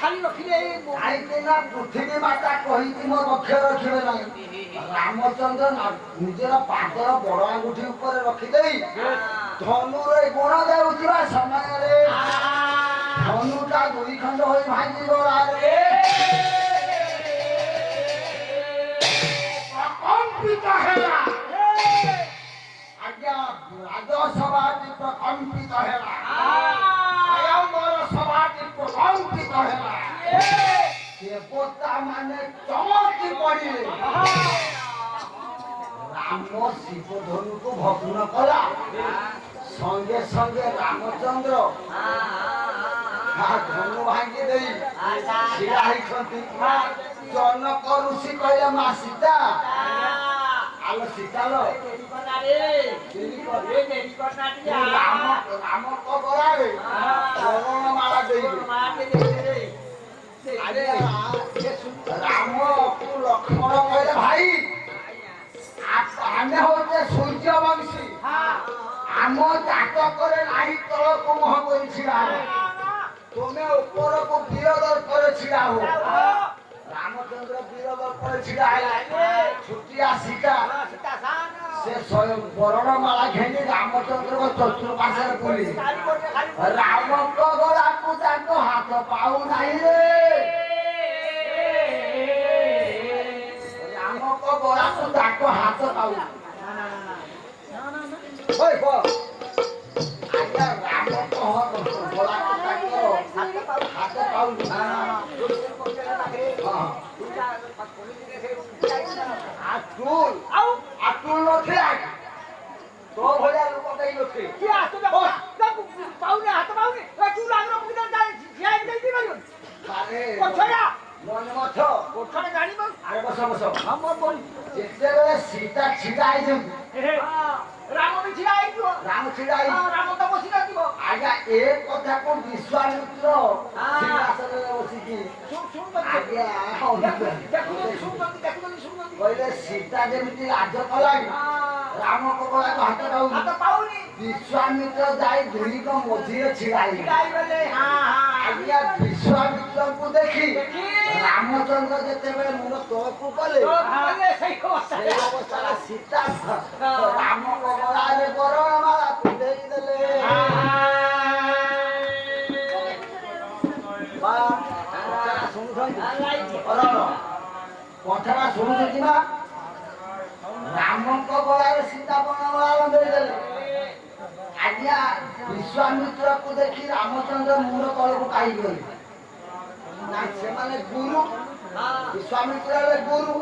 ଖାଲି ରଖିଲେ କାହିଁକି ନା ପୃଥିବୀ ମାତା କହିଛି ମୋ ପକ୍ଷ ରଖିବେ ନାହିଁ। ରାମଚନ୍ଦ୍ର ନିଜର ପାଦର ବଡ ଆଙ୍ଗୁଠି ଉପରେ ରଖିଦେଇ ଧନୁରେ ଗୁଣ ଦେଉଥିବା ସମୟରେ ଧନୁଟା ଦୁଇ ଖଣ୍ଡ ହୋଇ ଭାଙ୍ଗିଗଲା। ପ୍ରକମ୍ପିତ ହେଲା। ଆଜ୍ଞା ରାଜସଭାଟି ପ୍ରକମ୍ପିତ ହେଲା। ସ୍ୱୟଂବର ସଭାଟି ପ୍ରକମ୍ପିତ ହେଲା। ଦେବତା ମାନେ ଚମକି ପଡ଼ିଲେ। ରାମ ଶିବ ଧନୁକୁ ଭଗ୍ନ କଲା। ସଙ୍ଗେ ସଙ୍ଗେ ରାମଚନ୍ଦ୍ର ଧନୁ ଭାଙ୍ଗି ଦେଇ ଛିଡ଼ା ହେଇଛନ୍ତି। ଜନକ ଋଷି କହିଲେ ମା ସୀତା ଆଲୋ ସୀତାଲ ରାମଙ୍କ ଗଳାରେ ଚରଣମାଳା ଦେଇଦେ। ରାମକୁ ଲକ୍ଷ୍ମଣ କହିଲେ ଭାଇ ଆମେ ହଉଛେ ସୂର୍ଯ୍ୟବଂଶୀ। ଆମ ଜାତକରେ ନାହିଁ ତଳକୁ ମୁହଁ କରି ଛିଡ଼ା ହବ। ତୁମେ ଉପରକୁ ବୀର ଦର୍ପରେ ଛିଡ଼ା ହୁଅ। ରାମଚନ୍ଦ୍ର ବୀର ଦର୍ପରେ ଛିଡ଼ା ହେଲା। ଛୁଟିଆ ସୀତା ସେ ବରଣମାଳା ଘେନି ରାମଚନ୍ଦ୍ରଙ୍କ ଚତୁଃପାର୍ଶ୍ୱରେ ବୁଲିଲେ। ରାମଙ୍କ ଗଳାକୁ ତାଙ୍କ ହାତ ପାଉନାହିଁ ରେ। ରାମଙ୍କ ଗଳାକୁ ତାଙ୍କ ହାତ ପାଉନାହିଁ। ଆଜ୍ଞା ରାମଙ୍କ ଗଳାକୁ ତାଙ୍କ ହାତ ପାଉନି। ଆତୁଲ ନଥିଲା ତୋ ଭଳିଆ ଲୋକ କେହି ନଥିଲେ। ଯେତେବେଳେ ସୀତା ଛିଡ଼ା ହେଇଛନ୍ତି ରାମ ବି ଛିଡ଼ା ହେଇଯିବ। ରାମ ଛିଡ଼ା ହେଇ ରାମ ତ ବସି ନଥିବ। ଆଜ୍ଞା ଏ କଥାକୁ ବିଶ୍ୱାମିତ୍ର ସିଂହାସନରେ ବସିକି କହିଲେ ସୀତା ଯେମିତି ଲାଜ କଲାଣି ରାମଙ୍କ ଗଳାକୁ ହାତ ପାଉନି। ବିଶ୍ୱାମିତ୍ର ଯାଇ ଦୁହିଁଙ୍କ ମଝିରେ ଛିଡ଼ା ହେଇଗଲେ। ଆଜ୍ଞା ବିଶ୍ୱାମିତ୍ରଙ୍କୁ ଦେଖି ରାମଚନ୍ଦ୍ର ଯେତେବେଳେ ମୁଣ୍ଡ ତଳକୁ କଲେ ସେଇ ଅବସ୍ଥାରେ ସୀତା ରାମଙ୍କ ଗଳାରେ ବରଣମାଳା ପିନ୍ଧେଇ ଦେଲେ। କଥାଟା ଶୁଣୁଛନ୍ତି ନା? ରାମଙ୍କ ଗଳାରେ ସୀତା ବରଣମାଳା ବନ୍ଧେଇ ଦେଲେ। ଆଜ୍ଞା ବିଶ୍ୱାମିତ୍ରକୁ ଦେଖି ରାମଚନ୍ଦ୍ର ମୁଣ୍ଡ ତଳକୁ କାହିଁକି ଗଲେ? ସେମାନେ ଗୁରୁ। ବିଶ୍ୱାମିତ୍ର ହେଲେ ଗୁରୁ।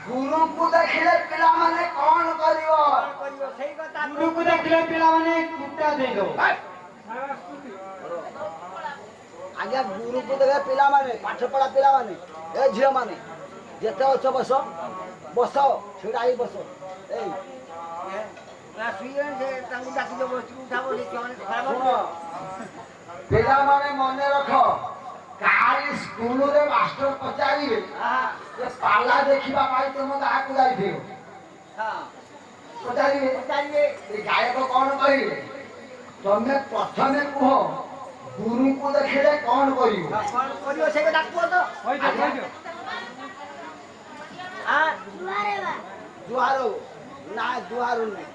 ଗୁରୁଙ୍କୁ ଦେଖିଲେ ପିଲାମାନେ କଣ କରିବ? ଗୁରୁକୁ ଦେଖିଲେ ପିଲାମାନେ କୁଟା ଦେଇଦବ। ଆଜ୍ଞା ଗୁରୁକୁ ଦେଖିଲେ ପିଲାମାନେ ପାଠ ପଢା ପିଲାମାନେ ଏ ଝିଅ ମାନେ ଯେତେ ଅଛ ବସ ବସ ଛିଡ଼ା ହେଇ ବସ। ଏଇ ପିଲାମାନେ ମନେ ରଖ କାଲି ସ୍କୁଲରେ ମାଷ୍ଟର ପଚାରିବେ ଯେ ପାଲା ଦେଖିବା ପାଇଁ ତମ ଗାଁକୁ ଯାଇଥିବ। ପଚାରିବେ ଗାୟକ କଣ କହିବେ? ତମେ ପ୍ରଥମେ କୁହ ଗୁରୁଙ୍କୁ ଦେଖିଲେ କଣ କରିବ? ସେ କଥା କୁହ ତ। ଜୁହାର ନା ଜୁହାର ନୁହେଁ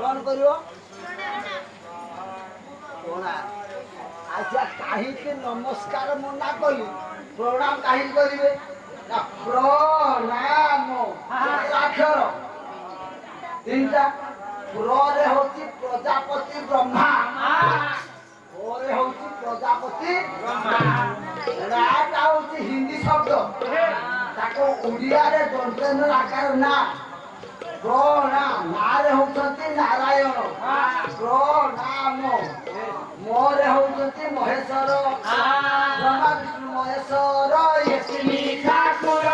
କଣ କରିବ? ଆଚ୍ଛା କାହିଁକି ନମସ୍କାର ମନା କଲି ପ୍ରଣାମ କାହିଁକି କରିବେ? ନା ପ୍ରଣାମ ଅକ୍ଷର ତିନିଟା। ପ୍ରରେ ହଉଛି ପ୍ରଜାପତି ବ୍ରହ୍ମା, ପରେ ହଉଛି ପ୍ରଜାପତି ବ୍ରହ୍ମା। ରାଟା ହଉଛି ହିନ୍ଦୀ ଶବ୍ଦ, ତାକୁ ଓଡ଼ିଆରେ ଦନ୍ତେନ୍ଦ୍ର ଆକାର ନା। ପ୍ରଣାମ ନାରେ ହଉଛନ୍ତି ନାରାୟଣ, ପ୍ରଣାମ। ମୋରେ ହଉଛନ୍ତି ମହେଶ୍ୱର, ବ୍ରହ୍ମା ବିଷ୍ଣୁ ମହେଶ୍ୱର। ଏତିନି ଠାକୁର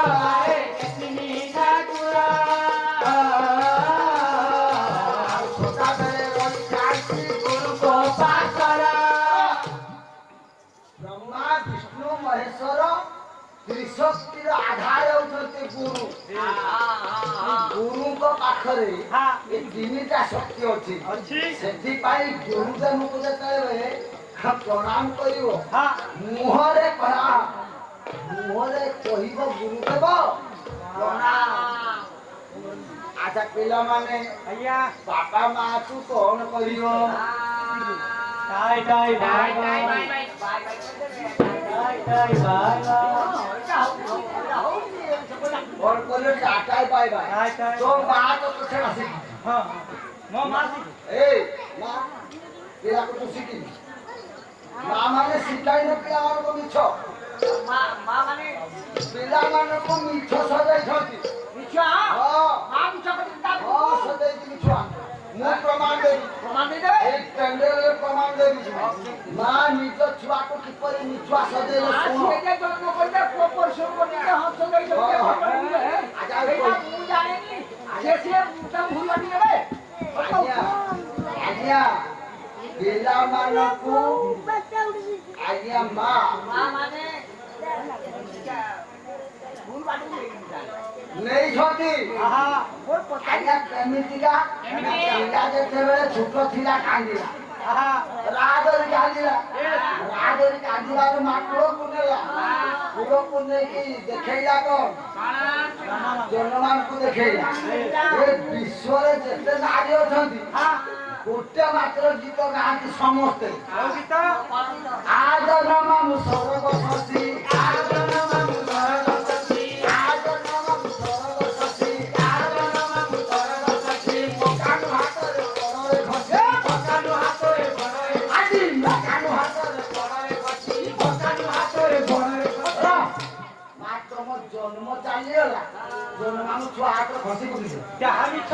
ଏତିନି ଠାକୁର ସଦାବେଳେ ରହିଥାନ୍ତି ଗୁରୁଙ୍କ ପାଖରେ। ବ୍ରହ୍ମା ବିଷ୍ଣୁ ମହେଶ୍ୱର ତ୍ରିଶକ୍ତିର ଆଧାର ହଉଛନ୍ତି ଗୁରୁ। ଗୁରୁଙ୍କ ପାଖରେ ଏ ତିନିଟା ଶକ୍ତି ଅଛି। ସେଥିପାଇଁ ଗୁରୁଦେବଙ୍କୁ ଯେତେବେଳେ ପ୍ରଣାମ କରିବ ହଁ ମୁହଁରେ କଳା ମୁହଁରେ କହିବ ଗୁରୁଦେବ ପ୍ରଣାମ। ଆଚ୍ଛା ପିଲାମାନେ ଆଜ୍ଞା ବାପା ମାଆକୁ କଣ କରିବ? ଟାଇ ଟାଇ ବାଇ ବାଇ ଟାଇ ଟାଇ ବାଇ କଣ କରିବ? ଟାଟାଇ ବାଇ ବାଇ। ଟାଇ ଟାଇ ତୋ ମା ତ ସେଟା ଶିଖିଛି। ହଁ ମୋ ମା ଶିଖି ଏଇ ମା ପିଲାକୁ ତୁ ଶିଖିନି। ମା ମାନେ ଶିଖାଇନ ପିଲାମାନଙ୍କୁ ମିଛ। ପିଲାମାନଙ୍କୁ ମିଛ ସଜାଇଛନ୍ତି। ହଁ ହଁ ସଜାଇଛି ମିଛୁଆ। ମୁଁ ପ୍ରମାଣ ଦେବି। ଏଇ ପେଣ୍ଡେଲରେ ପ୍ରମାଣ ଦେବି। ମା ନିଜ ଛୁଆକୁ କିପରି ମିଛୁଆ ସଜେଇଲେ ଶୁଣ। ଆଜ୍ଞା ପିଲାମାନଙ୍କୁ ଆଜ୍ଞା ମା ନେଇଛନ୍ତି। ଆଜ୍ଞା କେମିତିକା? ପିଲା ଯେତେବେଳେ ଛୋଟ ଥିଲା କାନ୍ଦିଲା ରାଗରେ କାନ୍ଦିଲା କାନ୍ଦିଲାରୁ ମା କୂଳକୁ ନେଲା। କୂଳକୁ ନେଇକି ଦେଖେଇଲା କଣ? ଜନମାନଙ୍କୁ ଦେଖେଇଲା। ଏ ବିଶ୍ୱରେ ଯେତେ ନାରୀ ଅଛନ୍ତି ଗୋଟେ ମାତ୍ର ଗୀତ ଗାଆନ୍ତି ସମସ୍ତେ। ଆଦର ମାମୁ ସରଗ ଶଶୀ ଆଦର ମାମୁ ସରଗ ଶଶୀ ଆଦର ମାମୁ ସରଗ ଶଶୀ ଆଦର ମାମୁ ସରଗ ଶଶୀ ମକାନୁ ହାତରେ ବଡ଼ରେ ଖସି ମକାନୁ ହାତରେ ବଡ଼ରେ ଆଜି ମକାନୁ ହାତରେ ବଡ଼ରେ ଖସି ମକାନୁ ହାତରେ ବଡ଼ରେ ଖସି। ମା ତମ ଜନ୍ମ ଚାଲିଗଲା ଜନ୍ମାନୁ ଛୁଆ ହାତରେ ଖସି ପଡ଼ିছে। ଯାହା ମିଛ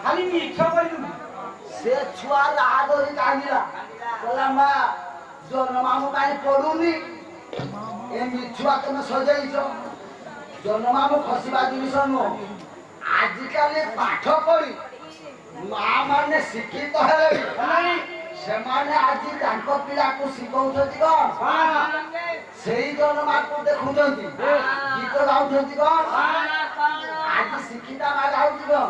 ଖାଲି ମିଛ କରିଦୁ। ସେ ଛୁଆ ରାହା ଧରି କାନ୍ଦିଲା କହିଲା ମା ଜନ୍ମାମୁ କାହିଁ ପଡୁନି? ଏ ମିଛୁଆ ତମେ ସଜେଇଛ। ଜନ୍ମାମୁ ଖସିବା ଜିନିଷ ନୁହଁ। ଆଜିକାଲି ପାଠ ପଢି ମା ମାନେ ଶିକ୍ଷିତ ହେଲେଣି। ସେମାନେ ଆଜି ତାଙ୍କ ପିଲାକୁ ଶିଖଉଛନ୍ତି କଣ? ସେଇ ଜନ୍ମାକୁ ଦେଖୁଛନ୍ତି ଗୀତ ଗାଉଛନ୍ତି କଣ? ଆଜି ଶିକ୍ଷିତା ମା ଗାଉଛି କଣ?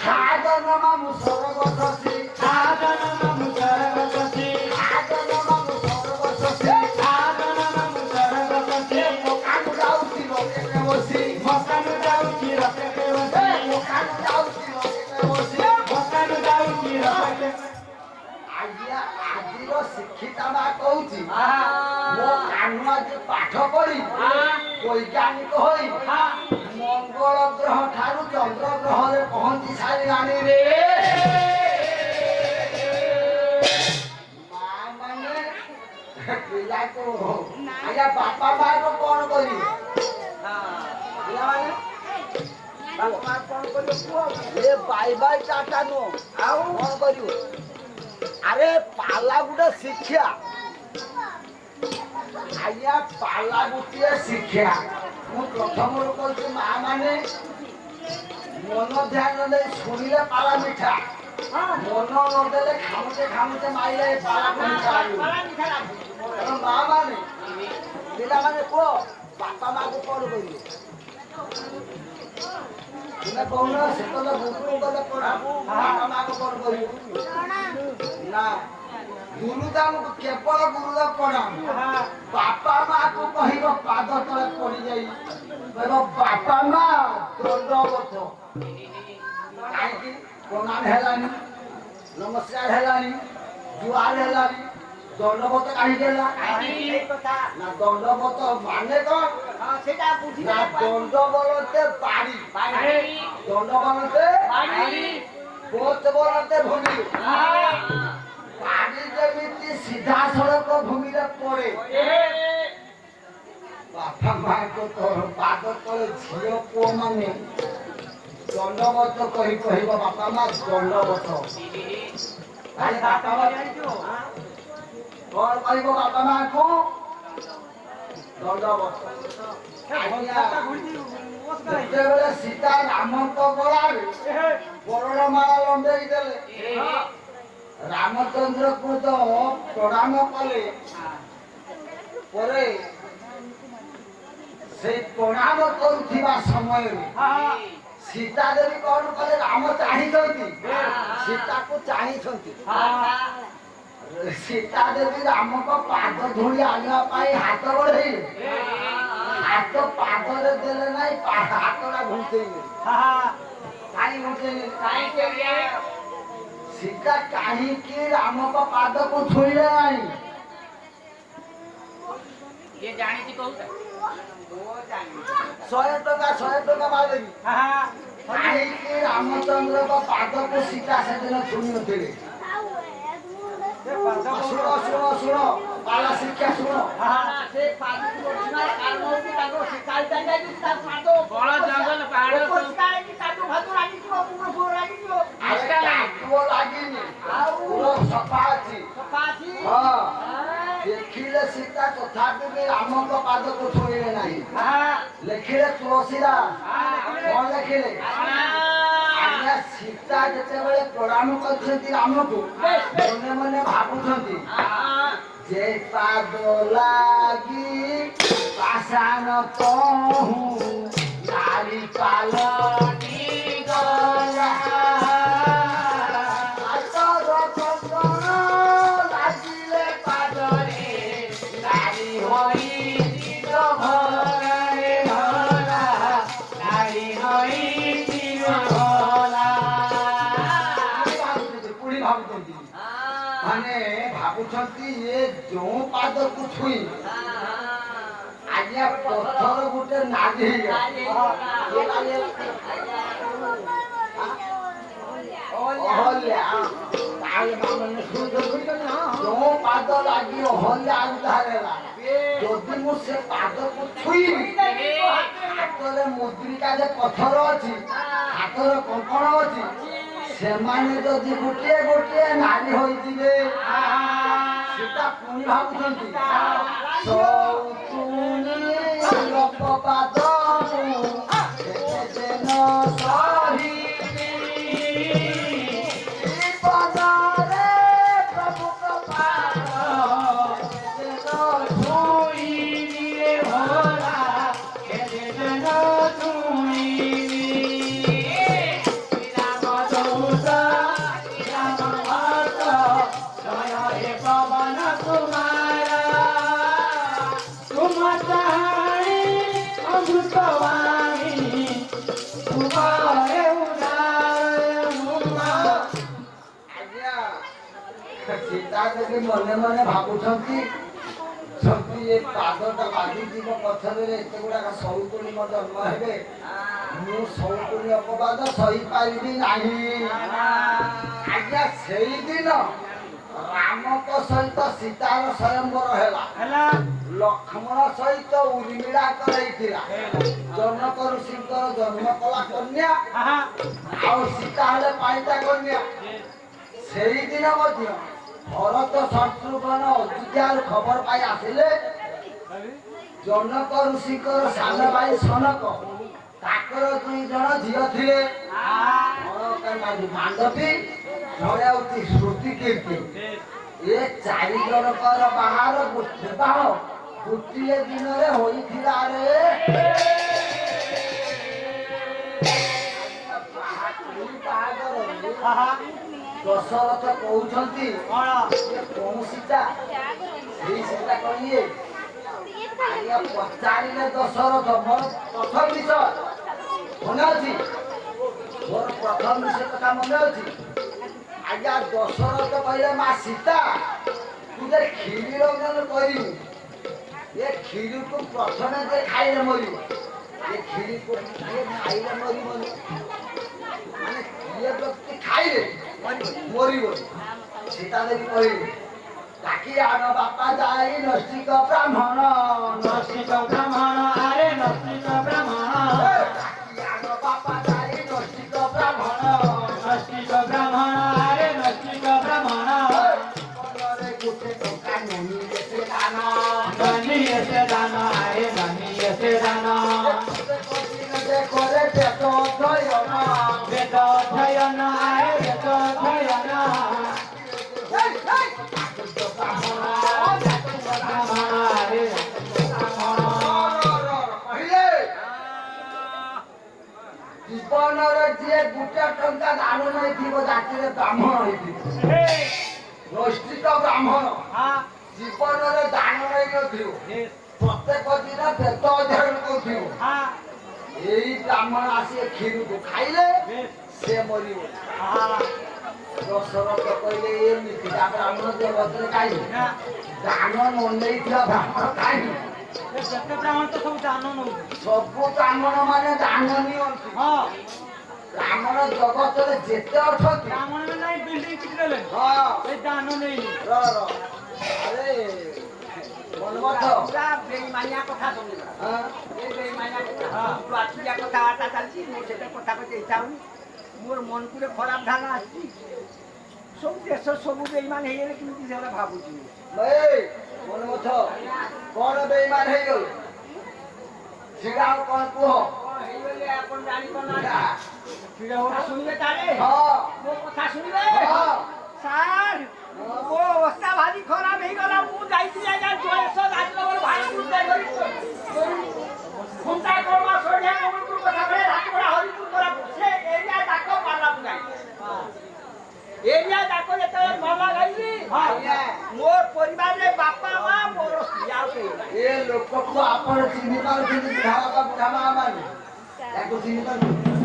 ଖାଦନ ମାମୁ ସରଗ ଶଶୀ ସାଧନ ମାମୁ ସରଗ ଶଶୀ ଖାଦନ ମାମୁ ସରଗ ଶଶୀ ସାଧନ ମାମୁ ସରଗ ଶଶୀ ମକାନୁ ଯାଉଛି ରକେଟେ ବସି ମକାନୁ ଯାଉଛି ରକେଟେ ବସି ମକାନୁ ଯାଉଛି ରକେଟେ ବସି ମକାନୁ ଯାଉଛି ରକେଟେ ଆଜ୍ଞା ଆଜିର ଶିକ୍ଷିତା ମା କହୁଛି ମୋ କାନୁ ଆଜି ପାଠ ପଢି ବୈଜ୍ଞାନିକ ହୋଇ ମଙ୍ଗଳ ଗ୍ରହ ଠାରୁ ଚନ୍ଦ୍ର ଗ୍ରହରେ ପହଞ୍ଚି ସାରିଲାଣି ରେ। ମା ମାନେ ପିଲାକୁ ଆଜ୍ଞା ବାପା ମାକୁ କଣ କରିବେ? ପିଲାମାନେ ବାପା ମା କଣ କରିବ କୁହ? ଏ ବାଇ ବାଇ ଟାଟା ନୁହଁ ଆଉ କଣ କରିବ? ଆରେ ପାଲା ଗୋଟେ ଶିକ୍ଷା। ଆଜ୍ଞା ପାଲା ଗୋଟିଏ ଶିକ୍ଷା। ମୁଁ ପ୍ରଥମରୁ କହୁଛି ମା ମାନେ ମନ ଧ୍ୟାନ ଦେଇ ଶୁଣିଲେ ପାଲା ମିଠା। ମନ ନଦେଲେ ଖାମୁଚେ ମାଇଲେ ପାଲା ମିଠା ଲାଗିବ। ତେଣୁ ମା ମାନେ ପିଲାମାନେ କୁହ ବାପା ମାକୁ କଣ କରିବେ? ତୁମେ କହୁନ ସେ କହିଲେ ଗୁରୁକୁ ଗଲେ ପ୍ରଣାମ ବାପା ମାକୁ କଣ କରିବ? ନା ଗୁରୁଦାମକୁ କେବଳ ଗୁରୁଦେବ ପ୍ରଣାମ। ବାପା ମାକୁ କହିବ ପାଦ ତଳେ ପଡିଯାଇ କହିବ ବାପା ମା ଦଣ୍ଡବତ। କାହିଁକି ପ୍ରଣାମ ହେଲାନି ନମସ୍କାର ହେଲାନି ଜୁହାର ହେଲାନି ଦଣ୍ଡବତ କାହିଁକି ହେଲା? ନା ଦଣ୍ଡବତ ମାନେ କଣ? ନା ଦଣ୍ଡ ବଲତେ ବାଡ଼ି ଦଣ୍ଡ ବଲତେ ବୋତ ବଲତେ ଭୂମି। ପାଣି ଯେମିତି ସିଧାସଳଖ ଭୂମିରେ ପଡେ ବାପା ମାଙ୍କ ପାଦ ତଳେ ଝିଅ ପୁଅ ମାନେ ଦଣ୍ଡବତ କହି କହିବ ବାପା ମା ଦଣ୍ଡବତ। ତାହେଲେ ବାପା ମା କଣ କହିବ ବାପା ମାଙ୍କୁ? ଦଣ୍ଡବତ। ଯେତେବେଳେ ସୀତା ରାମଙ୍କ ଗଳାରେ ବରଣମାଳା ଲମ୍ବେଇ ଦେଲେ ରାମଚନ୍ଦ୍ରକୁ ତ ପ୍ରଣାମ କଲେ ପରେ ସେଇ ପ୍ରଣାମ କରୁଥିବା ସମୟରେ ସୀତା ଦେବୀ କଣ କଲେ? ରାମ ଚାହିଁଛନ୍ତି ସୀତାକୁ ଚାହିଁଛନ୍ତି। ସୀତା ଦେବୀ ରାମଙ୍କ ପାଦ ଧୂଳି ଆଣିବା ପାଇଁ ହାତ ବଢେଇଲେ। ହାତ ପାଦରେ ଦେଲେ ନାହିଁ, ହାତଟା ଘୁଞ୍ଚେଇଲେ। କାହିଁ ଘୁଞ୍ଚେଇଲେ? ସୀତା କାହିଁକି ରାମଙ୍କ ପାଦକୁ ଛୁଇଁଲେ ନାହିଁ? ଶହେ ଟଙ୍କା ମାରିଦେବି। କାହିଁକି ରାମଚନ୍ଦ୍ରଙ୍କ ପାଦକୁ ସୀତା ସେଦିନ ଛୁଇଁ ନଥିଲେ? ଶୁଣ ପାଲା ଶିକ୍ଷା ଶୁଣ। ସେ ପାଦକୁ ବସିବାର କାରଣ ହଉଛି ତାଙ୍କ ଶିକାରିଟା ଯାଇକି ତା ପାଦ ବଣ ଜଙ୍ଗଲ ପାହାଡ ସବୁ ଶିକାରି କାଦୁ ଭାଦୁ ଲାଗିଯିବ, ପୁଅ ପୁଅ ଲାଗିଯିବ। ଆରେ କାଦୁଅ ଲାଗିନି, ପୁଅ ସଫା ଅଛି। ସଫା ଅଛି। ହଁ, ଦେଖିଲେ ସୀତା ତଥାପି ବି ରାମଙ୍କ ପାଦକୁ ଛୁଇଁଲେ ନାହିଁ। ଲେଖିଲେ ତୁଳସୀଦାସ। କଣ ଲେଖିଲେ? ଆଜ୍ଞା, ସୀତା ଯେତେବେଳେ ପ୍ରଣାମ କରିଛନ୍ତି ରାମକୁ, ମନେ ମନେ ଭାବୁଛନ୍ତି ଯେ ପାଦ ଲାଗି ପାଷାଣ କହୁ ନାରୀ ପାଲଟି ଗଲା। ପାଦର କଙ୍କଣ ଲାଗିଲେ ପାଦରେ, ନାରୀ ହୋଇ ଚିର ଭରାରେ ଭରା, ନାରୀ ହୋଇ ଚିର ଭରା। ପୁଣି ଭାବୁଛନ୍ତି ମାନେ ଭାବୁଛନ୍ତି ଏ ଯୋଉ ପାଦକୁ ଛୁଇଁ ଆଜ୍ଞା ପଥର ଗୋଟେ ନାଲି ଯୋଉ ପାଦ ଲାଗି ଅହଲ୍ୟା ଉଦ୍ଧାର ହେଲା। ଯଦି ମୁଁ ସେ ପାଦକୁ ଛୁଇଁବି, ହାତରେ ମୁଦ୍ରିକା ଯେ ପଥର ଅଛି, ହାତର କଙ୍କଣ ଅଛି, ସେମାନେ ଯଦି ଗୋଟିଏ ଗୋଟିଏ ନାରୀ ହୋଇଯିବେ। ସେଟା ପୁଣି ଭାବୁଛନ୍ତି ସୌତୁଣୀ ଲୋକପାଦ କେତେଦିନ ସହିବି, ଜୀବନରେ ପ୍ରଭୁଙ୍କ ପାଦ କେତେଦିନ ଛୁଇଁବି ରେ ଭୋଲା, କେତେଦିନ ଛୁଇଁବି। ସୀତା ଦେବୀ ମନେ ମନେ ଭାବୁଛନ୍ତି ଯଦି ଏ ପାଦଟା ଲାଗିଯିବ ପଥରରେ, ଏତେ ଗୁଡାକ ସୌତୁଣୀ ମୋ ଜନ୍ମ ହେବେ, ମୁଁ ସୌତୁଣୀ ଅପବାଦ ସହିପାରିବି ନାହିଁ। ଆଜ୍ଞା, ସେଇଦିନ ରାମଙ୍କ ସହିତ ସୀତାର ସ୍ୱୟଂବର ହେଲା। ଲକ୍ଷ୍ମଣ ସହିତ ଉର୍ମିଳା କରାଇଥିଲା। ଜନକ ଋଷିଙ୍କର ଜନ୍ମ କଲା କନ୍ୟା, ଆଉ ସୀତା ହେଲେ ପାଇତା କନ୍ୟା। ସେଇଦିନ ମଧ୍ୟ ଭରତ ଶତ୍ରୁଘ୍ନ ଅଯୋଧ୍ୟାରୁ ଖବର ପାଇ ଆସିଲେ। ଜନକ ଋଷିଙ୍କର ସାନ ଭାଇ ସନକ, ତାଙ୍କର 2 ଜଣ ଝିଅ ଥିଲେ, ମାଣ୍ଡବୀ, ଜଣେ ହଉଛି ଶ୍ରୁତି କୀର୍ତ୍ତି। ଏ 4 ଜଣଙ୍କର ବିବାହ ଗୋଟିଏ ଦିନରେ ହୋଇଥିଲା ରେ। ଦଶରଥ କହୁଛନ୍ତି କୋଉ ସୀତା? ସେଇ ସୀତା କହିଲେ। ଆଜ୍ଞା ପଚାରିଲେ ଦଶରଥ, ମୋର ପ୍ରଥମ ବିଷୟ ମନେ ଅଛି, ମୋର ପ୍ରଥମ ବିଷୟ କଥା ମନେ ଅଛି। ଆଜ୍ଞା ଦଶରଥ କହିଲେ ମା ସୀତା, ତୁ ଯେ କ୍ଷୀରି ରଞ୍ଜନ କରିବୁ, ଏ କ୍ଷୀରିକୁ ପ୍ରଥମେ ଯେ ଖାଇଲେ ମରିବ। ଏ କ୍ଷୀରିକୁ କିଏ ଖାଇଲେ ମରିବନି, ମାନେ କିଏ ବ୍ୟକ୍ତି ଖାଇଲେ ମରିବ। ସୀତା ଦେବୀ କହିଲେ ଡାକି ଆଣ ବାପା ଯାଇ ନୈଷ୍ଠିକ ବ୍ରାହ୍ମଣ, ନୈଷ୍ଠିକ ବ୍ରାହ୍ମଣ, ଆରେ ନୈଷ୍ଠିକ ବ୍ରାହ୍ମଣ, ଡାକି ଆଣ ବାପା ଯାଇ ନୈଷ୍ଠିକ ବ୍ରାହ୍ମଣ, ନୈଷ୍ଠିକ ବ୍ରାହ୍ମଣ, ଆରେ ନୈଷ୍ଠିକ ବ୍ରାହ୍ମଣ। ଜୀବନରେ ଗୋଟେ ଟଙ୍କା ନୁନି ଏତେ ଦାନ, ଧନୀ ଏତେ ଦାନ, ଆରେ ଧନୀ ଏତେ ଦାନ। করে বেদ অধ্যয়ন, বেদ অধ্যয়ন, আরে বেদ অধ্যয়ন। ଜୀବନରେ ଯିଏ 1 ଟଙ୍କା ଦାନ ନେଇଥିବ ଜାତିରେ ବ୍ରାହ୍ମଣ ହେଇଥିବ। নৈষ্ঠিক ব্রাহ্মণ ଜୀବନରେ ଦାନ ନେଇନଥିବ ପ୍ରତ୍ୟେକ ଦିନ ବେଦ ଅଧ୍ୟୟନ କରୁଥିବ ଏଇ ବ୍ରାହ୍ମଣ ଆସି କ୍ଷୀରକୁ ଖାଇଲେ ସେ ମରିବ ଦଶରଥ କହିଲେ ଏମିତିକା ବ୍ରାହ୍ମଣ ଜଗତରେ କାହିଁକି ଦାନ ନ ନେଇଥିବା ବ୍ରାହ୍ମଣ କାହିଁକି ସବୁ ବ୍ରାହ୍ମଣ ମାନେ ଦାନ ନିଅନ୍ତି ବ୍ରାହ୍ମଣ ଜଗତରେ ଯେତେ ଅଛନ୍ତି ଆରେ ମନ୍ମଥ ବେଇମାନିଆ କଥା ଶୁଣିବା ଏ ବେଇମାନିଆ କଥା ତୁ ଆସିବା କଥାବାର୍ତ୍ତା ଚାଲିଛି ମୁଁ ସେଟା କଥା କହିତେ ଇଚ୍ଛା ହଉନି ମୋର ମନକୁ ଖରାପ ଧାରଣା ଆସିଛି ସବୁ ଦେଶ ସବୁ ବେଇମାନ ହେଇଗଲେ କେମିତି ସେଟା ଭାବୁଛି ମନ୍ମଥ କଣ ବେଇମାନ ହେଇଗଲ ସେଟା ଆଉ କଣ କୁହ ହେଇଗଲେ ଆପଣ ଜାଣିପାରୁନାହାନ୍ତି ଶୁଣିବେ ତାହେଲେ ମୋ କଥା ଶୁଣିବେ ସାର୍ ମୋ ଅବସ୍ଥା ଭାରି ଖରାପ ହେଇଗଲା ମୁଁ ଯାଇଥିଲି ଆଜ୍ଞା ଜୟେଶ ରାଜନଗର ଭାଇପୁର ଘଣ୍ଟା କର୍ମା ସନ୍ଧ୍ୟା କମଳପୁର କଥା କହେ ରାଜଗଡ଼ା ହରିପୁର କୋରାପୁଟ ସେ ଏରିଆ ଡାକ ପାର୍ଲାକୁ ଯାଇ ଏରିଆ ଡାକ ଯେତେବେଳେ ପାର୍ଲା ଗାଇଲି ମୋର ପରିବାରରେ ବାପା ମା ମୋର ସ୍ତ୍ରୀ ଆଉ କେହି ଏ ଲୋକକୁ ଆପଣ ଚିହ୍ନି ପାରୁଛନ୍ତି ବୁଢା ମା ମାନେ ତାକୁ ଚିହ୍ନି ପାରୁଛନ୍ତି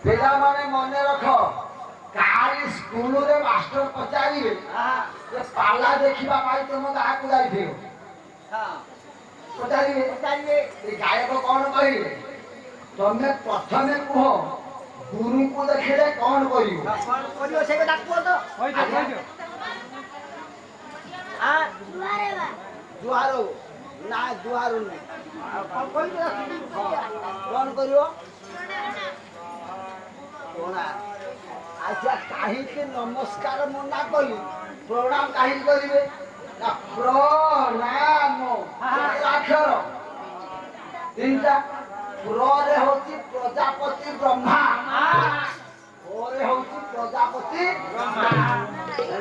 ପିଲାମାନେ ମନେ ରଖ କାଲି ସ୍କୁଲରେ ମାଷ୍ଟର ପଚାରିବେ ପାଲା ଦେଖିବା ପାଇଁ ତମ ଗାଁକୁ ଯାଇଥିବ ପଚାରିବେ ଏ ଗାୟକ କଣ କହିବେ ତମେ ପ୍ରଥମେ କୁହ ଗୁରୁଙ୍କୁ ଦେଖିଲେ କଣ କରିବ ସେ କଥା କୁହ ତ ଜୁହାର ନା ଜୁହାର ନୁହେଁ କଣ କରିବ ଆଚ୍ଛା କାହିଁକି ନମସ୍କାର ମନା କଲି ପ୍ରଣାମ କାହିଁକି କରିବେ ନା ପ୍ରଣାମ ଅକ୍ଷର ତିନିଟା ପ୍ରରେ ହଉଛି ପ୍ରଜାପତି ବ୍ରହ୍ମା ପରେ ହଉଛି ପ୍ରଜାପତି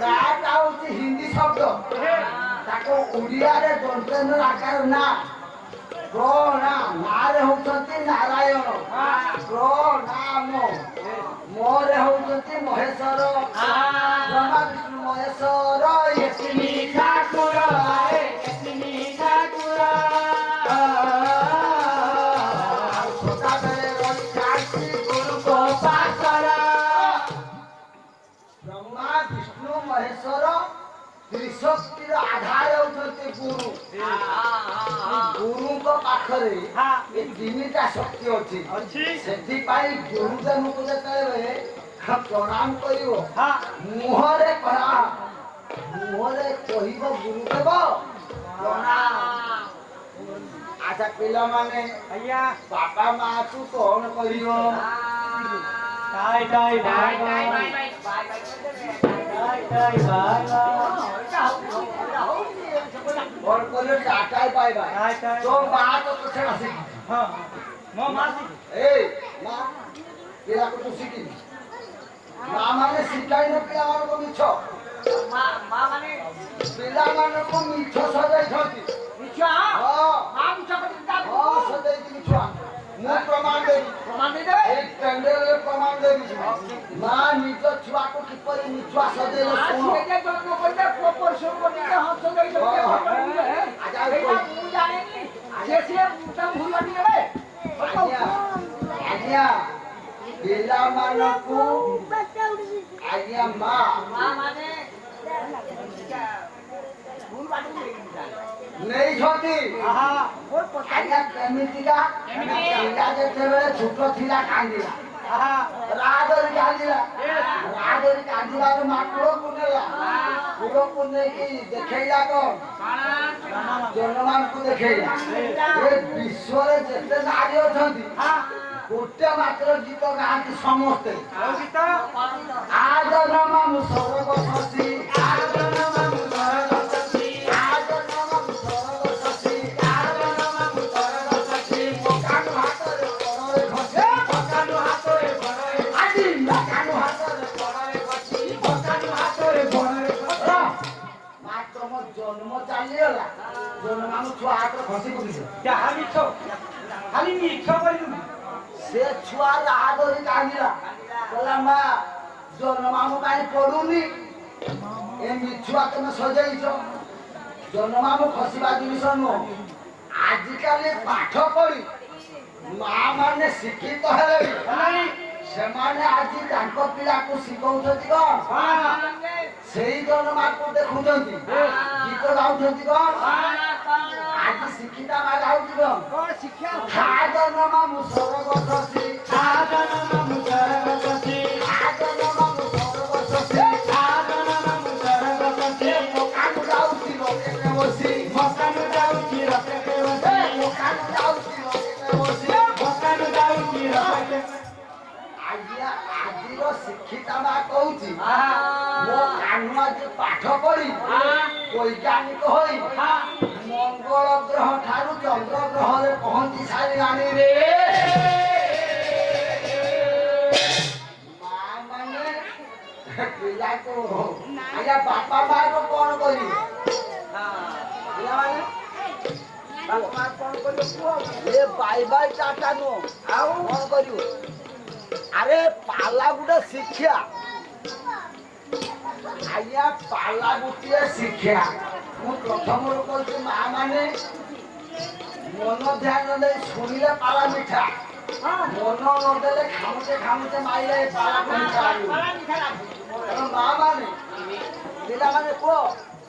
ରାଟା ହଉଛି ହିନ୍ଦୀ ଶବ୍ଦ ତାକୁ ଓଡ଼ିଆରେ ଦନ୍ତନ ଆକାର ନା ପ୍ରଣାମ ନାରେ ହଉଛନ୍ତି ନାରାୟଣ ପ୍ରଣାମ ମୋରେ ହଉଛନ୍ତି ମହେଶ୍ୱର ବ୍ରହ୍ମା ବିଷ୍ଣୁ ମହେଶ୍ୱର ଠାକୁର ସଦାବେଳେ ରହିଥାନ୍ତି ଗୁରୁଙ୍କ ପାଖରେ ବ୍ରହ୍ମା ବିଷ୍ଣୁ ମହେଶ୍ୱର ତ୍ରିଶକ୍ତିର ଆଧାର ହେଉଛନ୍ତି ଗୁରୁ ଗୁରୁଙ୍କ ପାଖରେ ଏ ତିନିଟା ଶକ୍ତି ଅଛି ସେଥିପାଇଁ ଗୁରୁଦେବଙ୍କୁ ଯେତେବେଳେ ପ୍ରଣାମ କରିବ ମୁହଁରେ କହିବ ଗୁରୁଦେବ ପ୍ରଣାମ ଆଚ୍ଛା ପିଲାମାନେ ବାପା ମାକୁ କଣ କରିବ କଣ କରିବ ଟାଟାଇ ପାଇବା ତୋ ମା ତ ଛେଡ଼ା ଶିଖି ଏ ମା ପିଲାକୁ ତୁ ଶିଖିବି ମା ମାନେ ଶିଖାଇନ ପିଲାମାନଙ୍କୁ ମିଛ ପିଲାମାନଙ୍କୁ ମିଛ ସଜାଇଛନ୍ତି ସଜାଇଛି ମିଛ ମୁଁ ପ୍ରମାଣ ଦେବି ଏଇ ପେଣ୍ଡେଲରେ ପ୍ରମାଣ ଦେବି ମା ନିଜ ଛୁଆକୁ କିପରି ମିଛୁଆ ସଜେଇଲେ ଆଜ୍ଞା ପିଲାମାନଙ୍କୁ ଆଜ୍ଞା ମା ନେଇଛନ୍ତି ଆଜ୍ଞା କେମିତିକା ପିଲା ଯେତେବେଳେ ଛୋଟ ଥିଲା କାନ୍ଦିଲା ରାଗରେ କାନ୍ଦିଲାରୁ ମା କୂଳକୁ ନେଲା କୂଳକୁ ନେଇକି ଦେଖେଇଲା କଣ ଜନମାନଙ୍କୁ ଦେଖେଇଲା ଏ ବିଶ୍ୱରେ ଯେତେ ନାରୀ ଅଛନ୍ତି ଗୋଟେ ମାତ୍ର ଗୀତ ଗାଆନ୍ତି ସମସ୍ତେ ଆଦର ମାମୁ ସରଗ ଶଶୀ ଜନ୍ମ ଚାଲି ଖସିଗଲା ଜନମାମୁ ଛୁଆ ହାତରେ ଖସି ପଡ଼ିଛ ଯାହା ମିଛ ଖାଲି ମିଛ କହିଲୁ ସେ ଛୁଆ ରାହା ଧରି କାନ୍ଦିଲା କହିଲା ମା ଜନମାମୁ କାହିଁ ପଡୁନି ଏ ମିଛୁଆ ତମେ ସଜେଇଛ ଜନମାମୁ ଖସିବା ଜିନିଷ ନୁହଁ ଆଜିକାଲି ପାଠ ପଢି ମା ମାନେ ଶିକ୍ଷିତ ହେଲେଣି ସେମାନେ ଆଜି ତାଙ୍କ ପିଲାକୁ ଶିଖଉଛନ୍ତି କଣ ସେଇ ଜନମାକୁ ଦେଖୁଛନ୍ତି ଗୀତ ଗାଉଛନ୍ତି କଣ ଆଜି ଶିକ୍ଷିତା ମା ଗାଉଛି କଣ ଖା ଜନମାମୁ ସରଗ ଶଶୀ ଖା ଜନମାମୁ ସରଗ ଶଶୀ ମକାନୁ ଯାଉଛି ରକେଟେ ବସି ଆଜିର ଶିକ୍ଷିତା ମା କହୁଛି ମୋ କାହ୍ନୁ ଆଜି ପାଠ ପଢି ବୈଜ୍ଞାନିକ ହୋଇ ମଙ୍ଗଳ ଗ୍ରହ ଠାରୁ ଚନ୍ଦ୍ର ଗ୍ରହରେ ପହଞ୍ଚି ସାରିଲାଣି ରେ ମା ମାନେ ପିଲାକୁ ଆଜ୍ଞା ବାପା ମାକୁ କଣ କରିବେ ପିଲାମାନେ ବାପା ମା କଣ କରିବେ କୁହ ଏ ବାଇ ବାଇ ଟାଟା ନୁହଁ ଆଉ କଣ କରିବ ଆରେ ପାଲା ଗୋଟେ ଶିକ୍ଷା ଆଜ୍ଞା ପାଲା ଗୋଟିଏ ଶିକ୍ଷା ମୁଁ ପ୍ରଥମରୁ କହୁଛି ମା ମାନେ ମନ ଧ୍ୟାନ ଦେଇ ଶୁଣିଲେ ପାଲା ମିଠା ମନ ନଦେଲେ ଖାମୁଚେ ମାଇଲେ ପାଲା ମିଠା ତେଣୁ ମା ମାନେ ପିଲାମାନେ କୁହ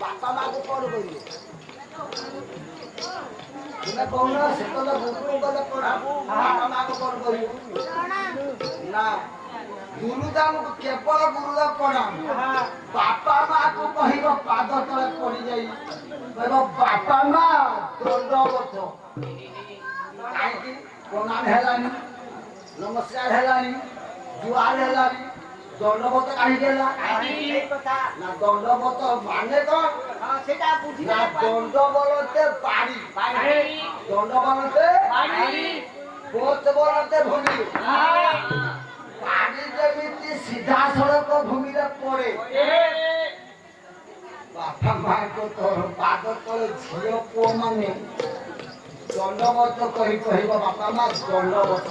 ବାପା ମାକୁ କଣ କରିବେ ତୁମେ କହୁନ ସେ ତ ଗୁରୁକୁ ଗଲେ ପଢାବୁ ବାପା ମାକୁ କଣ କରିବୁ ନା ଗୁରୁଦାମକୁ କେବଳ ଗୁରୁଦେବ ପ୍ରଣାମ ବାପା ମାକୁ କହିବ ପାଦ ତଳେ ପଡିଯାଇ କହିବ ବାପା ମା ଦଣ୍ଡବତ କାହିଁକି ପ୍ରଣାମ ହେଲାନି ନମସ୍କାର ହେଲାନି ଜୁହାର ହେଲାନି ଦଣ୍ଡବତ କାହିଁକି ହେଲା ନା ଦଣ୍ଡବତ ମାନେ କଣ ନା ଦଣ୍ଡ ବଲତେ ବାଡ଼ି ଦଣ୍ଡ ବଲତେ ବୋତ ବଲତେ ଭୂମି ପାଣି ଯେମିତି ସିଧାସଳଖ ଭୂମିରେ ପଡେ ବାପା ମାଙ୍କ ପାଦ ତଳେ ଝିଅ ପୁଅ ମାନେ ଦଣ୍ଡବତ କହି କହିବ ବାପା ମା ଦଣ୍ଡବତ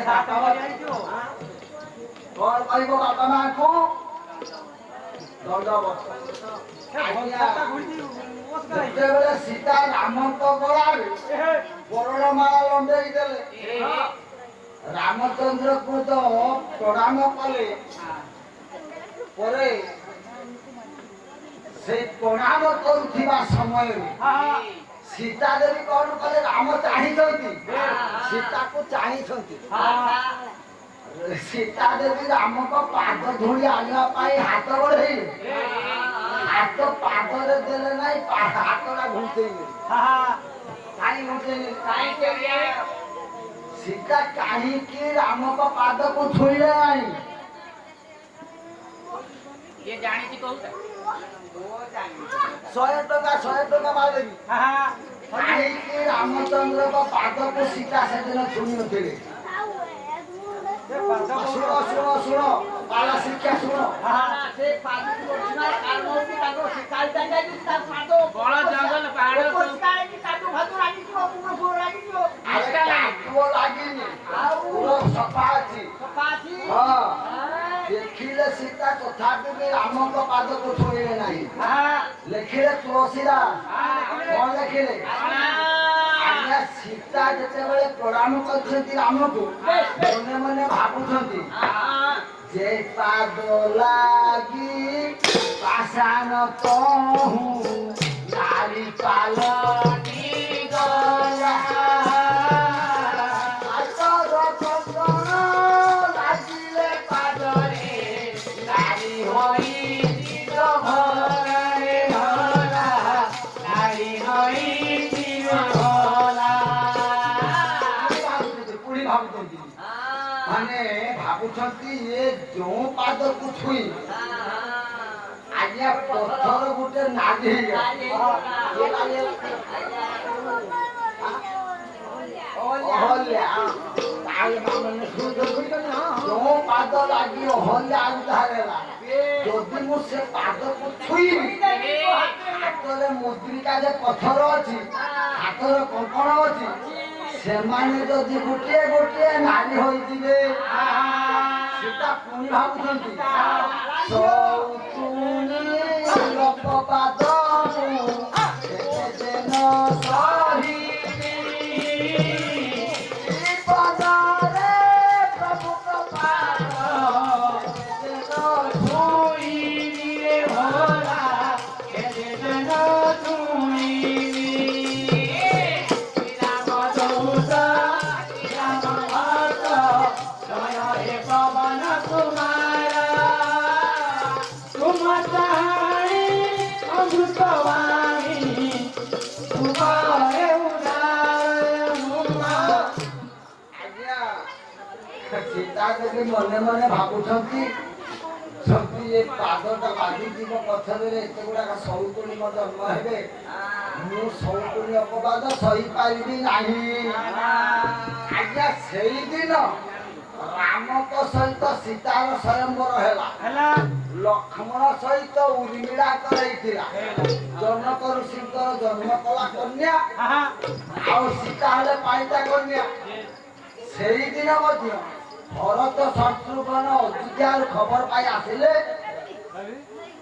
ବାପା ମା କଣ କହିବ ବାପା ମାଙ୍କୁ ଦଣ୍ଡବତ ଯେତେବେଳେ ସୀତା ରାମଙ୍କ ଗଳାରେ ବରଣମାଳା ଲଣ୍ଡେଇ ଦେଲେ ରାମଚନ୍ଦ୍ରକୁ ତ ପ୍ରଣାମ କଲେ ପରେ ସେ ପ୍ରଣାମ କରୁଥିବା ସମୟରେ ସୀତା ଦେବୀ କଣ କଲେ ରାମ ଚାହିଁଛନ୍ତି ସୀତାକୁ ଚାହିଁଛନ୍ତି ସୀତା ଦେବୀ ରାମଙ୍କ ପାଦ ଧୂଳି ଆଣିବା ପାଇଁ ହାତ ବଢେଇଲେ ହାତ ପାଦରେ ଦେଲେ ନାହିଁ ହାତଟା ଘୁଞ୍ଚେଇଲେ କାହିଁ ଘୁଞ୍ଚେଇଲେ ସୀତା କାହିଁକି ରାମଙ୍କ ପାଦକୁ ଛୁଇଁଲେ ନାହିଁ ଶହେ ଟଙ୍କା ମାରିଦେବି କାହିଁକି ରାମଚନ୍ଦ୍ରଙ୍କ ପାଦକୁ ସୀତା ସେଦିନ ଛୁଇଁ ନଥିଲେ ଶୁଣ ପାଲା ଶିକ୍ଷା ଶୁଣ ଦେଖିଲେ ସୀତା ତଥାପି ବି ରାମଙ୍କ ପାଦକୁ ଛୁଇଁଲେ ନାହିଁ ଲେଖିଲେ ତୁଳସୀଦାସ କଣ ଲେଖିଲେ ଆଜ୍ଞା ସୀତା ଯେତେବେଳେ ପ୍ରଣାମ କରିଛନ୍ତି ରାମକୁ ମନେ ମନେ ଭାବୁଛନ୍ତି ଯେ ପାଦ ଲାଗି ପାଷାଣ କହୁ ନାରୀ ପାଲଟି ଗଲା ଲାଗିଲେ ପାଦରେ ନାରୀ ହୋଇ ମାନେ ଭାବୁଛନ୍ତି ଏ ଯୋଉ ପାଦକୁ ଛୁଇଁ ଆଜ୍ଞା ପଥର ଗୋଟେ ନାଲି ଯୋଉ ପାଦ ଲାଗି ଅହଲ୍ୟା ଆଉଧାର ହେଲା ଯଦି ମୁଁ ସେ ପାଦକୁ ଛୁଇଁବି ହାତରେ ମୁଦ୍ରିକା ଯେ ପଥର ଅଛି, ହାତର କଙ୍କଣ ଅଛି, ସେମାନେ ଯଦି ଗୋଟିଏ ଗୋଟିଏ ନାରୀ ହୋଇଯିବେ ସେଟା ପୁଣି ଭାବୁଛନ୍ତି ସୌତୁଣୀ ଲୋପପାଦ ସୀତା ଦେବୀ ମନେ ମନେ ଭାବୁଛନ୍ତି ଯଦି ଏ ପାଦଟା ବାଜିଯିବ ପଥରରେ ଏତେ ଗୁଡାକ ସୌତୁଣୀ ମୋ ଜନ୍ମ ହେବେ, ମୁଁ ସୌତୁଣୀ ଅପବାଦ ସହିପାରିବି ନାହିଁ। ଆଜ୍ଞା ସେଇଦିନ ରାମଙ୍କ ସହିତ ସୀତାର ସ୍ୱୟଂବର ହେଲା, ଲକ୍ଷ୍ମଣ ସହିତ ଉର୍ମିଳା କରାଇଥିଲା, ଜନକ ଋଷିଙ୍କର ଜନ୍ମ କଲା କନ୍ୟା, ଆଉ ସୀତା ହେଲେ ପାଳିତା କନ୍ୟା। ସେଇଦିନ ମଧ୍ୟ ଭରତ ଶତ୍ରୁଘ୍ନ ଅଯୋଧ୍ୟାରୁ ଖବର ପାଇ ଆସିଲେ,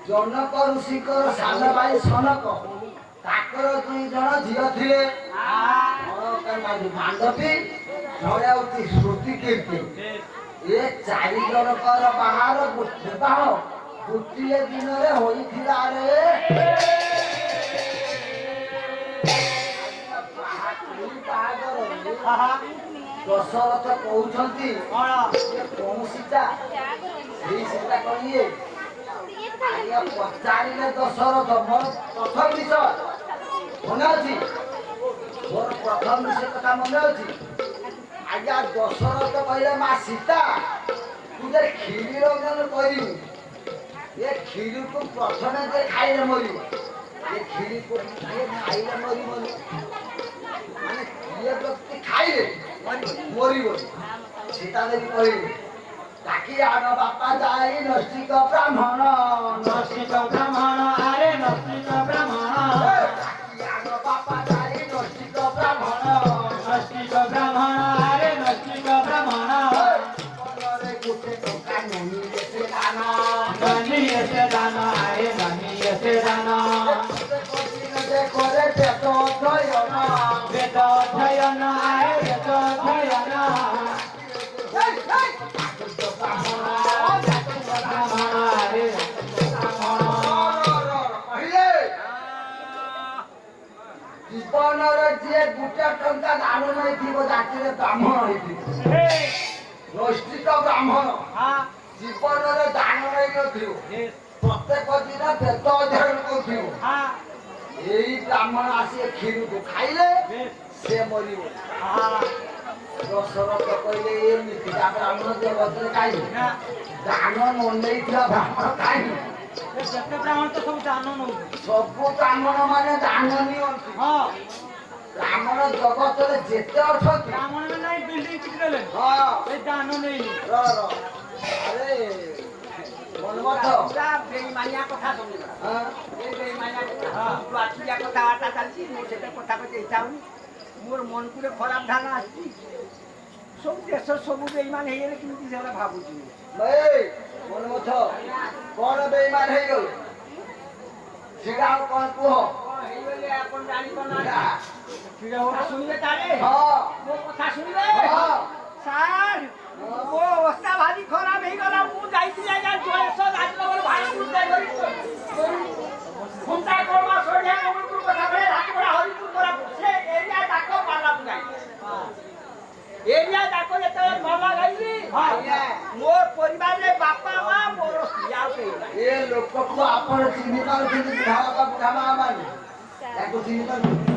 ଜନକ ଋଷିଙ୍କର ସାନ ଭାଇ ସନକ, ତାଙ୍କର 2 ଜଣ ଝିଅ ଥିଲେ, ମାଣ୍ଡବୀ, ଜଣେ ହଉଛି ଶ୍ରୁତିକୀର୍ତ୍ତି। ଏ 4 ଜଣଙ୍କର ବିବାହ ଗୋଟିଏ ଦିନରେ ହୋଇଥିଲା ରେ। ଦଶରଥ କହୁଛନ୍ତି କୋଉ ସୀତା? ସେଇ ସୀତା କହିଲେ। ଆଜ୍ଞା ପଚାରିଲେ ଦଶରଥ, ମୋର ପ୍ରଥମ ବିଷୟ ମନେ ଅଛି, ମୋର ପ୍ରଥମ ବିଷୟ କଥା ମନେ ଅଛି। ଆଜ୍ଞା ଦଶରଥ କହିଲେ ମା ସୀତା, ତୁ ଯେ କ୍ଷୀରି ରଞ୍ଜନ କରିବୁ, ଏ କ୍ଷୀରିକୁ ପ୍ରଥମେ ଯେ ଖାଇଲେ ମରିବ, ଏ କ୍ଷୀରିକୁ କିଏ ଖାଇଲେ ମରିବନି, ମାନେ କିଏ ବ୍ୟକ୍ତି ଖାଇଲେ ମରିବ। ସୀତା ଦେବୀ କହିଲେ ଡାକି ଆଣ ବାପା ଯାଇ ନୈଷ୍ଠିକ ବ୍ରାହ୍ମଣ, ନୈଷ୍ଠିକ ବ୍ରାହ୍ମଣ, ଆରେ ନୈଷ୍ଠିକ ବ୍ରାହ୍ମଣ, ଡାକି ଆଣ ବାପା ଯାଇ ନୈଷ୍ଠିକ ବ୍ରାହ୍ମଣ, ନୈଷ୍ଠିକ ବ୍ରାହ୍ମଣ, ଆରେ ନୈଷ୍ଠିକ ବ୍ରାହ୍ମଣ, ଜୀବନରେ ଗୋଟେ ଟଙ୍କା ନୁହେଁ ସେ ଦାନ, ଧନୀ ଏତେ ଦାନ, ଆରେ ଧନୀ ଏତେ ଦାନ, করে বেদ অধ্যয়ন, বেদ অধ্যয়ন, আরে বেদ অধ্যয়ন, ব্রাহ্মণ, আরে କହିଲେ ଜୀବନରେ ଯିଏ ଗୋଟେ ଟଙ୍କା ଦାନ ନେଇଥିବ ଜାତିରେ ବ୍ରାହ୍ମଣ ହେଇଥିବ, ନୈଷ୍ଠିକ ବ୍ରାହ୍ମଣ, ଜୀବନରେ ଦାନ ନେଇନଥିବ, ପ୍ରତ୍ୟେକ ଦିନ ବେଦ ଅଧ୍ୟୟନ କରୁଥିବ, ଏଇ ବ୍ରାହ୍ମଣ ଆସି କ୍ଷୀରକୁ ଖାଇଲେ ସେ ମରିବ। ଦଶରଥ କହିଲେ ଏମିତିକା ବ୍ରାହ୍ମଣ ଜଗତରେ କାହିଁ, ଦାନ ନ ନେଇଥିବା ବ୍ରାହ୍ମଣ କାହିଁ? ଯେତେ ବ୍ରାହ୍ମଣ ତ ସବୁ ଦାନ ନଉଛି। ସବୁ ବ୍ରାହ୍ମଣ ମାନେ ଦାନ ନିଅନ୍ତି। ବ୍ରାହ୍ମଣ ଜଗତରେ ଯେତେ ଅଛନ୍ତି, ବ୍ରାହ୍ମଣ ନାଇଁ ବିଲ୍ଡିଂ ଚିକିଦେଲେ ଏ ଦାନ ନେଇନି। ଆରେ ମନ୍ମଥ, ପୁରା ବେଇମାନିଆ କଥା ଶୁଣିବା, ଏ ବେଇମାନିଆ କଥା, ଆଖିଆ କଥାବାର୍ତ୍ତା ଚାଲିଛି, ମୁଁ ସେଟା କଥା କହିତେ ଇଚ୍ଛା ହଉନି, ମୋର ମନକୁରେ ଖରାପ ଧାରଣା ଆସିଛି, ସବୁ ଦେଶ ସବୁ ବେଇମାନ ହେଇଗଲେ କେମିତି ସେଟା ଭାବୁଛି। ମନ୍ମଥ କଣ ବେଇମାନ ହେଇଗଲେ? ସେଟା ଆଉ କଣ କୁହ? ହେଇଗଲେ ଆପଣ ଜାଣିପାରୁନାହାନ୍ତି, ଶୁଣିବେ ତାହେଲେ ମୋ କଥା ଶୁଣିବେ। ସାର୍ ମୋ ଅବସ୍ଥା ଭାରି ଖରାପ ହେଇଗଲା, ମୁଁ ଯାଇଥିଲି ଆଜ୍ଞା ଜୟେଶ ରାଜନଗର ଭାଇପୁର ଘୁମଟା କର୍ମା ସଢିଆ ଗୋବିନ୍ଦପୁର କଥା ବେଳେ ରାଜଗଡ଼ା ହରିପୁର କୋରାପୁଟ ସେ ଏରିଆ ଯାକ ପାଲାକୁ ଯାଇ ଏରିଆ ଯାକ ଯେତେବେଳେ ପାଲା ଗାଇଲି ମୋର ପରିବାରରେ ବାପା ମା ମୋର ସ୍ତ୍ରୀ ଆଉ କେହି ନାହିଁ। ଏ ଲୋକକୁ ଆପଣ ଚିହ୍ନି ପାରୁଛନ୍ତି, ବୁଢା ବାପା ବୁଢା ମା ମାନେ ତାକୁ ଚିହ୍ନି ପାରୁଛନ୍ତି?